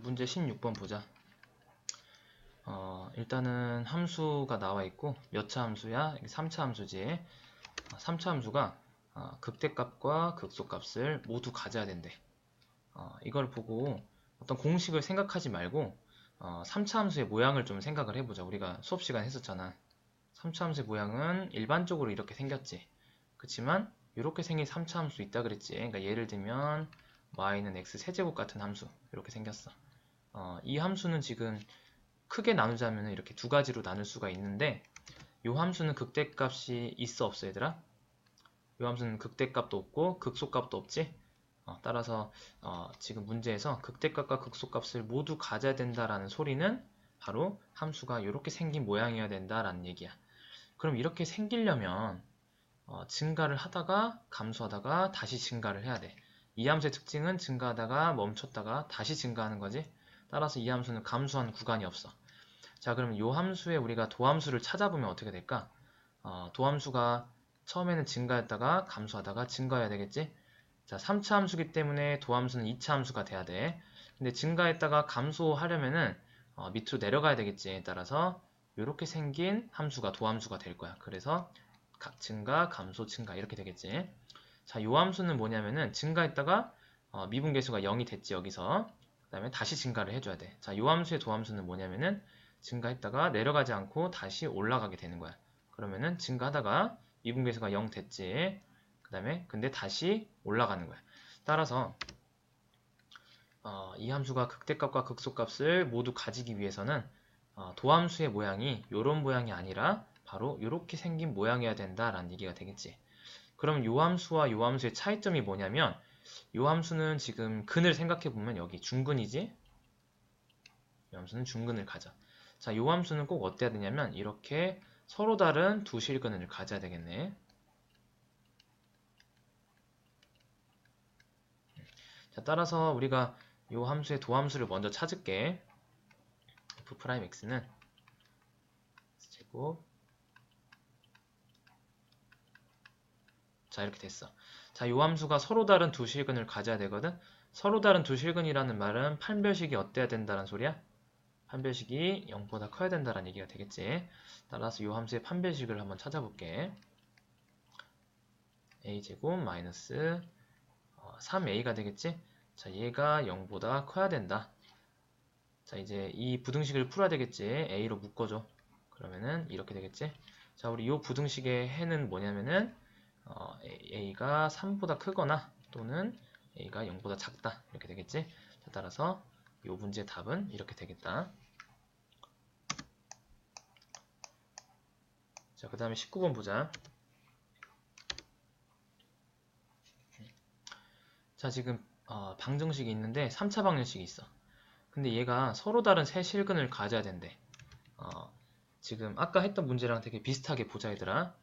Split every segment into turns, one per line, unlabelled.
문제 16번 보자. 일단은 함수가 나와 있고 몇 차 함수야? 3차 함수지. 3차 함수가 극대값과 극소값을 모두 가져야 된대. 이걸 보고 어떤 공식을 생각하지 말고 3차 함수의 모양을 좀 생각을 해보자. 우리가 수업 시간에 했었잖아. 3차 함수의 모양은 일반적으로 이렇게 생겼지. 그렇지만 이렇게 생긴 3차 함수 있다 그랬지. 그러니까 예를 들면 y는 x 세제곱 같은 함수 이렇게 생겼어. 이 함수는 지금 크게 나누자면 이렇게 두 가지로 나눌 수가 있는데 이 함수는 극대값이 있어 없어 얘들아? 이 함수는 극대값도 없고 극소값도 없지? 따라서 지금 문제에서 극대값과 극소값을 모두 가져야 된다라는 소리는 바로 함수가 이렇게 생긴 모양이어야 된다라는 얘기야. 그럼 이렇게 생기려면 증가를 하다가 감소하다가 다시 증가를 해야 돼. 이 함수의 특징은 증가하다가 멈췄다가 다시 증가하는 거지. 따라서 이 함수는 감소한 구간이 없어. 자, 그럼 이 함수에 우리가 도함수를 찾아보면 어떻게 될까? 도함수가 처음에는 증가했다가 감소하다가 증가해야 되겠지? 자, 3차 함수기 때문에 도함수는 2차 함수가 돼야 돼. 근데 증가했다가 감소하려면은 밑으로 내려가야 되겠지. 따라서 이렇게 생긴 함수가 도함수가 될 거야. 그래서 증가, 감소, 증가 이렇게 되겠지. 자, 이 함수는 뭐냐면은 증가했다가 미분계수가 0이 됐지 여기서. 그 다음에 다시 증가를 해줘야 돼. 자, 이 함수의 도함수는 뭐냐면은 증가했다가 내려가지 않고 다시 올라가게 되는 거야. 그러면은 증가하다가 미분계수가 0 됐지. 그 다음에 근데 다시 올라가는 거야. 따라서 이 함수가 극대값과 극소값을 모두 가지기 위해서는 도함수의 모양이 이런 모양이 아니라 바로 이렇게 생긴 모양이어야 된다라는 얘기가 되겠지. 그럼 요 함수와 요 함수의 차이점이 뭐냐면 요 함수는 지금 근을 생각해보면 여기 중근이지? 요 함수는 중근을 가져. 자, 요 함수는 꼭 어때야 되냐면 이렇게 서로 다른 두 실근을 가져야 되겠네. 자, 따라서 우리가 요 함수의 도함수를 먼저 찾을게. f'x는 제곱. 자, 이렇게 됐어. 자, 요 함수가 서로 다른 두 실근을 가져야 되거든. 서로 다른 두 실근이라는 말은 판별식이 어때야 된다는 소리야? 판별식이 0보다 커야 된다는 얘기가 되겠지. 따라서 이 함수의 판별식을 한번 찾아볼게. a제곱 마이너스 3a가 되겠지. 자, 얘가 0보다 커야 된다. 자, 이제 이 부등식을 풀어야 되겠지. a로 묶어줘. 그러면은 이렇게 되겠지. 자, 우리 이 부등식의 해는 뭐냐면은 a가 3보다 크거나 또는 a가 0보다 작다. 이렇게 되겠지. 자, 따라서 이 문제의 답은 이렇게 되겠다. 자, 그 다음에 19번 보자. 자, 지금 방정식이 있는데 3차 방정식이 있어. 근데 얘가 서로 다른 세 실근을 가져야 된대. 지금 아까 했던 문제랑 되게 비슷하게 보자 얘들아.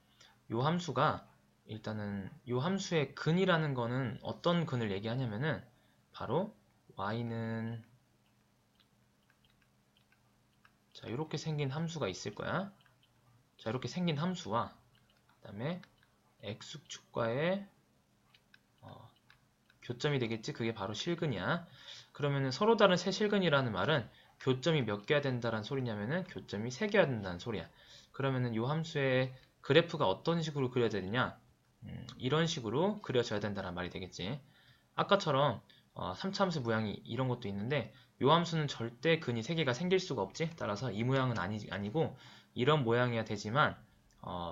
요 함수가 일단은 요 함수의 근이라는 거는 어떤 근을 얘기하냐면은 바로 y는 자, 이렇게 생긴 함수가 있을 거야. 자, 이렇게 생긴 함수와 그 다음에 x축과의 교점이 되겠지? 그게 바로 실근이야. 그러면은 서로 다른 세 실근이라는 말은 교점이 몇 개야 된다는 소리냐면은 교점이 3개야 된다는 소리야. 그러면은 이 함수의 그래프가 어떤 식으로 그려져야 되냐? 이런 식으로 그려져야 된다는 말이 되겠지. 아까처럼 3차 함수 모양이 이런 것도 있는데 이 함수는 절대 근이 3개가 생길 수가 없지. 따라서 이 모양은 아니고 이런 모양이야 되지만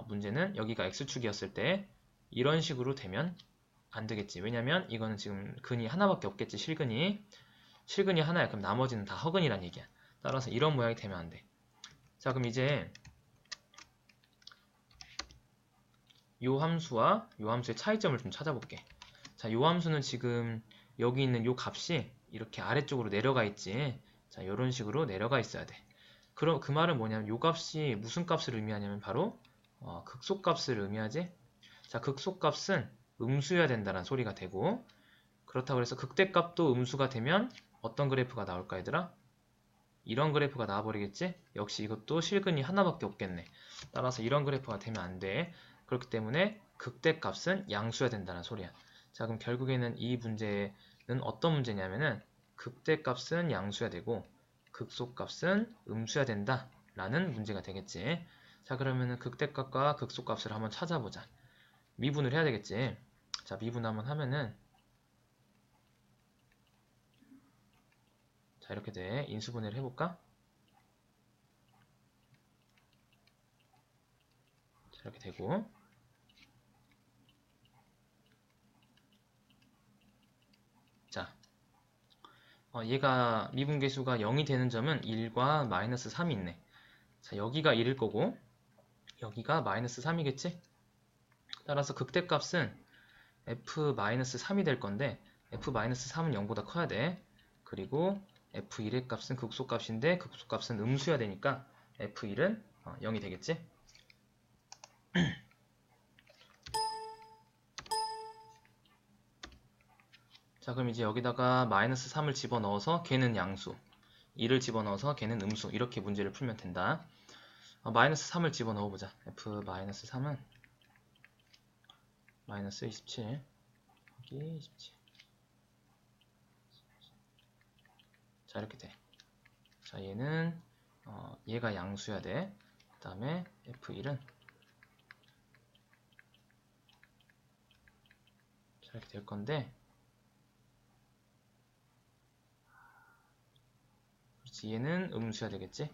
문제는 여기가 x축이었을 때 이런 식으로 되면 안 되겠지. 왜냐면 이거는 지금 근이 하나밖에 없겠지. 실근이 하나야. 그럼 나머지는 다 허근이란 얘기야. 따라서 이런 모양이 되면 안 돼. 자, 그럼 이제 요 함수와 요 함수의 차이점을 좀 찾아볼게. 자, 요 함수는 지금 여기 있는 요 값이 이렇게 아래쪽으로 내려가 있지. 자, 요런 식으로 내려가 있어야 돼. 그럼 그 말은 뭐냐면 요 값이 무슨 값을 의미하냐면 바로 극소값을 의미하지. 자, 극소값은 음수여야 된다는 소리가 되고, 그렇다고 해서 극대값도 음수가 되면 어떤 그래프가 나올까 얘들아? 이런 그래프가 나와버리겠지? 역시 이것도 실근이 하나밖에 없겠네. 따라서 이런 그래프가 되면 안 돼. 그렇기 때문에 극대값은 양수여야 된다는 소리야. 자, 그럼 결국에는 이 문제는 어떤 문제냐면은 극대값은 양수야 되고 극소값은 음수야 된다 라는 문제가 되겠지. 자, 그러면은 극대값과 극소값을 한번 찾아보자. 미분을 해야 되겠지. 자, 미분 한번 하면은 자, 이렇게 돼. 인수분해를 해볼까? 자, 이렇게 되고 자, 얘가 미분계수가 0이 되는 점은 1과 마이너스 3이 있네. 자, 여기가 1일 거고 여기가 마이너스 3이겠지? 따라서 극대값은 f-3이 될 건데 f-3은 0보다 커야 돼. 그리고 f1의 값은 극소값인데 극소값은 음수야 되니까 f1은 0이 되겠지? 자, 그럼 이제 여기다가 마이너스 3을 집어넣어서 걔는 양수, 2를 집어넣어서 걔는 음수, 이렇게 문제를 풀면 된다. 마이너스 3을 집어넣어보자. f-3은 마이너스 27, 여기 27. 자, 이렇게 돼. 자, 얘는 얘가 양수야 돼. 그 다음에 f1은 자, 이렇게 될 건데 그렇지, 얘는 음수야 되겠지?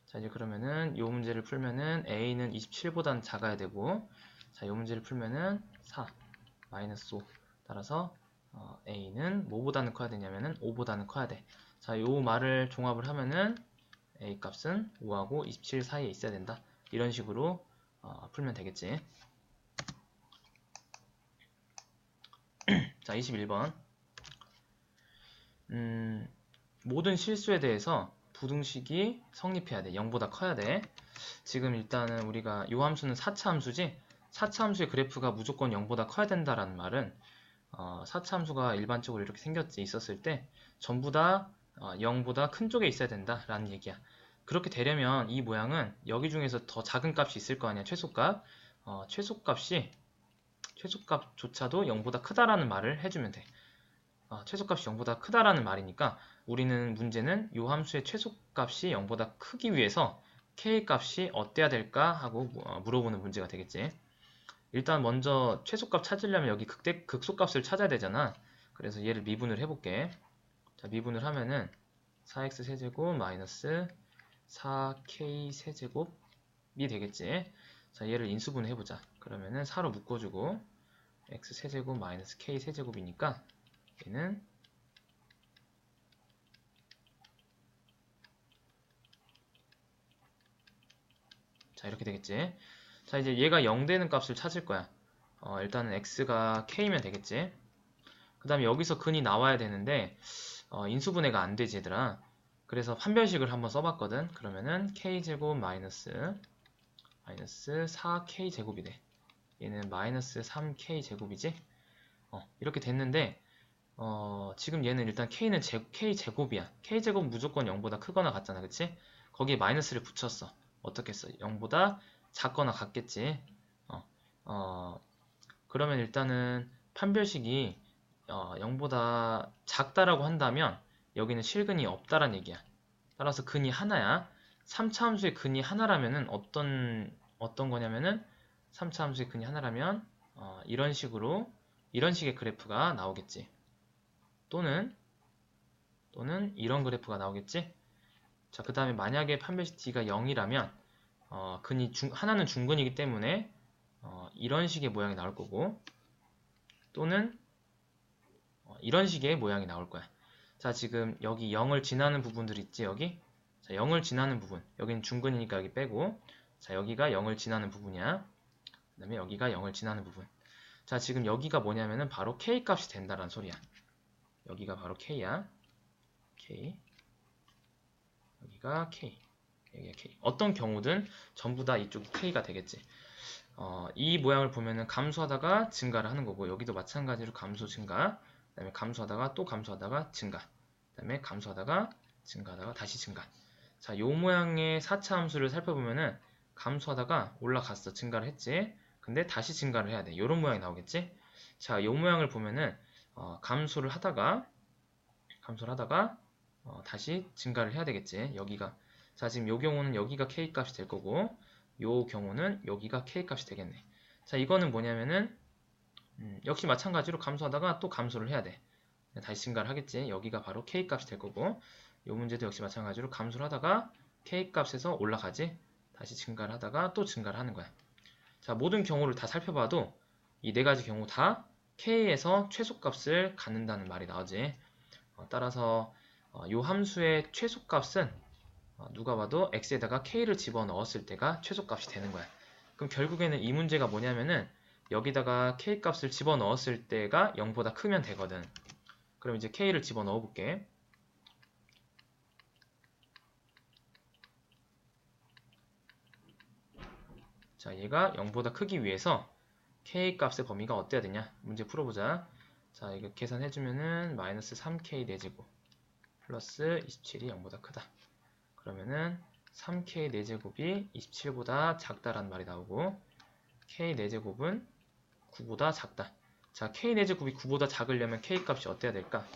자, 이제 그러면은 이 문제를 풀면은 a는 27보다는 작아야 되고, 자, 이 문제를 풀면은 4 마이너스 5 따라서 a는 뭐보다는 커야 되냐면은 5보다는 커야 돼. 자, 요 말을 종합을 하면은 a 값은 5하고 27 사이에 있어야 된다. 이런 식으로 풀면 되겠지. 자, 21번. 모든 실수에 대해서 부등식이 성립해야 돼. 0보다 커야 돼. 지금 일단은 우리가 이 함수는 4차 함수지, 4차 함수의 그래프가 무조건 0보다 커야 된다라는 말은 4차 함수가 일반적으로 이렇게 있었을 때 전부 다 0보다 큰 쪽에 있어야 된다라는 얘기야. 그렇게 되려면 이 모양은 여기 중에서 더 작은 값이 있을 거 아니야, 최소값. 최소값조차도 0보다 크다라는 말을 해주면 돼. 최소값이 0보다 크다라는 말이니까 우리는 문제는 이 함수의 최소값이 0보다 크기 위해서 k값이 어때야 될까 하고 물어보는 문제가 되겠지. 일단 먼저 최소값 찾으려면 여기 극소값을 찾아야 되잖아. 그래서 얘를 미분을 해볼게. 자, 미분을 하면은 4x 세제곱 마이너스 4k 세제곱이 되겠지. 자, 얘를 인수분해 해보자. 그러면은 4로 묶어주고 x 세제곱 마이너스 k 세제곱이니까 얘는 자, 이렇게 되겠지. 자, 이제 얘가 0 되는 값을 찾을 거야. 일단은 x가 k면 되겠지. 그 다음에 여기서 근이 나와야 되는데 인수분해가 안 되지, 얘들아. 그래서 판별식을 한번 써봤거든. 그러면은 k제곱 마이너스 4k 제곱이 돼. 얘는 마이너스 3k 제곱이지. 이렇게 됐는데 지금 얘는 일단 k는 k 제곱이야. k 제곱 무조건 0보다 크거나 같잖아, 그치? 거기에 마이너스를 붙였어. 어떻게 써? 0보다 작거나 같겠지. 그러면 일단은 판별식이 0보다 작다라고 한다면 여기는 실근이 없다란 얘기야. 따라서 근이 하나야. 3차 함수의 근이 하나라면은 어떤 거냐면은 3차 함수의 근이 하나라면 이런 식의 그래프가 나오겠지. 또는 이런 그래프가 나오겠지. 자, 그 다음에 만약에 판별식 d가 0이라면 근이 하나는 중근이기 때문에 이런 식의 모양이 나올 거고, 또는 이런 식의 모양이 나올 거야. 자, 지금 여기 0을 지나는 부분들 있지, 여기? 자, 0을 지나는 부분. 여기는 중근이니까 여기 빼고, 자, 여기가 0을 지나는 부분이야. 그 다음에 여기가 0을 지나는 부분. 자, 지금 여기가 뭐냐면은 바로 k 값이 된다라는 소리야. 여기가 바로 k야. k. 여기가 k. 여기가 k. 어떤 경우든 전부 다 이쪽이 k가 되겠지. 이 모양을 보면은 감소하다가 증가를 하는 거고, 여기도 마찬가지로 감소 증가, 그 다음에 감소하다가 또 감소하다가 증가, 그 다음에 감소하다가 증가하다가 다시 증가. 자, 요 모양의 4차 함수를 살펴보면은 감소하다가 올라갔어, 증가를 했지. 근데 다시 증가를 해야 돼. 요런 모양이 나오겠지. 자, 요 모양을 보면은 감소를 하다가 다시 증가를 해야 되겠지. 여기가 자 지금 요 경우는 여기가 k 값이 될 거고 요 경우는 여기가 k 값이 되겠네. 자 이거는 뭐냐면은 역시 마찬가지로 감소하다가 또 감소를 해야 돼. 다시 증가를 하겠지. 여기가 바로 k 값이 될 거고 요 문제도 역시 마찬가지로 감소를 하다가 k 값에서 올라가지. 다시 증가를 하다가 또 증가를 하는 거야. 자 모든 경우를 다 살펴봐도 이 네 가지 경우 다 k에서 최소값을 갖는다는 말이 나오지. 따라서 요 함수의 최소값은 누가 봐도 x에다가 k를 집어넣었을 때가 최소값이 되는 거야. 그럼 결국에는 이 문제가 뭐냐면은 여기다가 k 값을 집어넣었을 때가 0보다 크면 되거든. 그럼 이제 k를 집어넣어 볼게. 자, 얘가 0보다 크기 위해서 k 값의 범위가 어때야 되냐? 문제 풀어보자. 자, 이거 계산해주면은 마이너스 3k 4제곱 플러스 27이 0보다 크다. 그러면은 3k 4제곱이 27보다 작다라는 말이 나오고 k 4제곱은 9보다 작다. 자, k 4제곱이 9보다 작으려면 k 값이 어때야 될까?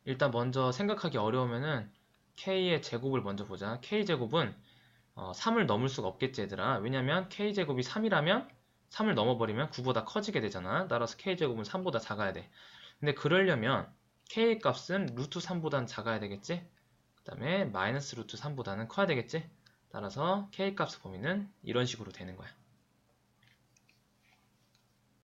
일단 먼저 생각하기 어려우면은 k의 제곱을 먼저 보자. k제곱은 3을 넘을 수가 없겠지 얘들아. 왜냐면 k제곱이 3이라면 3을 넘어버리면 9보다 커지게 되잖아. 따라서 k제곱은 3보다 작아야 돼. 근데 그러려면 k 값은 루트 3보다는 작아야 되겠지? 그 다음에 마이너스 루트 3보다는 커야 되겠지? 따라서 k 값의 범위는 이런 식으로 되는 거야.